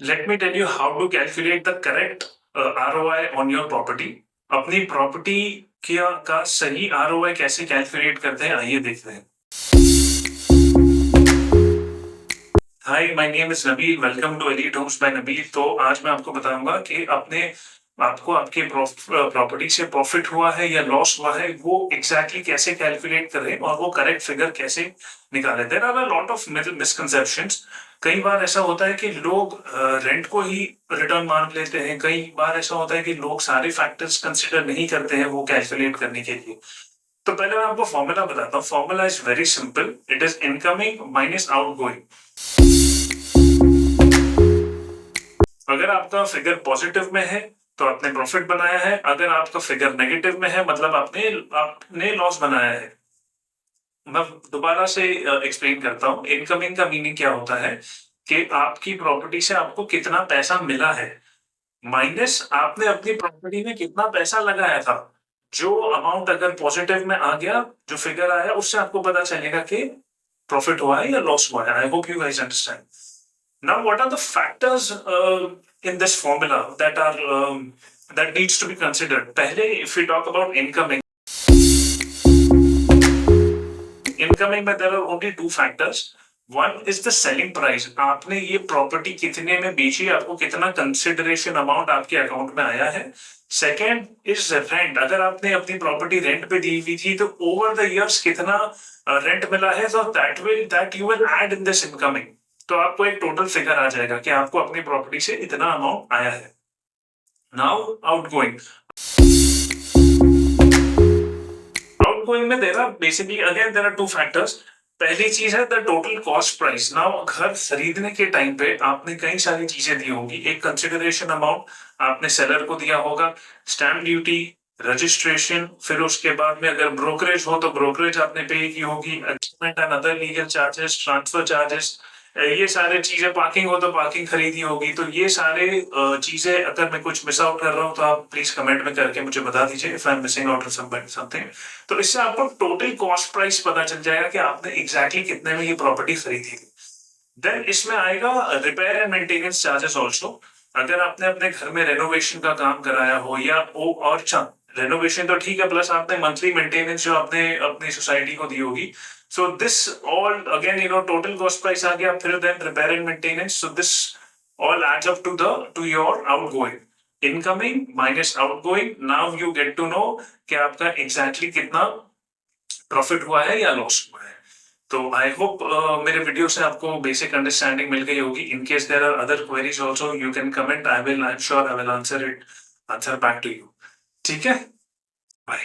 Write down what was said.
Let me tell you how to calculate the correct ROI on your property. अपनी property का सही ROI कैसे calculate करते हैं, आइए देखते हैं। Hi, my name is Nabeel. Welcome to elite homes by Nabeel. तो आज मैं आपको बताऊंगा कि आपको आपके प्रॉपर्टी से प्रॉफिट हुआ है या लॉस हुआ है, वो एग्जैक्टली कैसे कैलकुलेट करें और वो करेक्ट फिगर कैसे निकालें। There are a lot of misconceptions. कई बार ऐसा होता है कि लोग रेंट को ही रिटर्न मान लेते हैं। कई बार ऐसा होता है कि लोग सारे फैक्टर्स कंसिडर नहीं करते हैं वो कैलकुलेट करने के लिए। तो पहले मैं आपको फॉर्मूला बताता हूँ। Formula is very simple. It is incoming minus outgoing. अगर आपका फिगर पॉजिटिव में है तो आपने प्रॉफिट बनाया है। अगर आपका फिगर नेगेटिव में है मतलब आपने लॉस बनाया है। मैं दोबारा से एक्सप्लेन करता हूँ। इनकमिंग का मीनिंग क्या होता है कि आपकी प्रॉपर्टी से आपको कितना पैसा मिला है, माइनस आपने अपनी प्रॉपर्टी में कितना पैसा लगाया था। जो अमाउंट अगर पॉजिटिव में आ गया, जो फिगर आया, उससे आपको पता चलेगा कि प्रॉफिट हुआ है या लॉस हुआ है। I hope you guys understand. Now, what are the factors in this formula that needs to be considered? पहले, if we talk about incoming में there are only two factors. One is the selling price. आपने ये property कितने में बेची, आपको कितना consideration amount आपके अकाउंट में आया है। Second is rent. अगर आपने अपनी प्रॉपर्टी रेंट पे दी हुई थी तो ओवर द इयर्स कितना रेंट मिला है, तो that you will add in this incoming. तो आपको एक टोटल फिगर आ जाएगा कि आपको अपनी प्रॉपर्टी से इतना अमाउंट आया है। Now outgoing. आउटगोइंग में there are basically again there are two factors. पहली चीज है the total cost price. Now घर खरीदने के टाइम पे आपने कई सारी चीजें दी होगी। एक कंसिडरेशन अमाउंट आपने सेलर को दिया होगा, स्टैम्प ड्यूटी, रजिस्ट्रेशन, फिर उसके बाद में अगर ब्रोकरेज हो तो ब्रोकरेज आपने पे की होगी, agreement and other legal charges, transfer charges, ये सारे चीजें, पार्किंग हो तो पार्किंग खरीदी होगी। तो ये सारे चीजें अगर मैं कुछ मिस आउट कर रहा हूँ तो आप प्लीज कमेंट में करके मुझे बता दीजिए if I am missing out something. तो इससे आपको टोटल कॉस्ट प्राइस पता चल जाएगा कि आपने एग्जैक्टली कितने में ये प्रॉपर्टी खरीदी थी। देन इसमें आएगा repair and maintenance charges also. अगर आपने अपने घर में रेनोवेशन का काम कराया हो या ओ और रेनोवेशन तो ठीक है, प्लस आपने मंथली मेंटेनेंस जो आपने अपनी सोसाइटी को दी होगी। So this all again total cost price आ गया। फिर then repair and maintenance. So this all adds up to your outgoing. Incoming minus outgoing. Now you get to know कि आपका एग्जैक्टली कितना प्रॉफिट हुआ है या लॉस हुआ है। तो आई होप मेरे वीडियो से आपको बेसिक अंडरस्टैंडिंग मिल गई होगी। In case there are other queries also you can comment. I am sure I will answer back to you. ठीक है, बाय।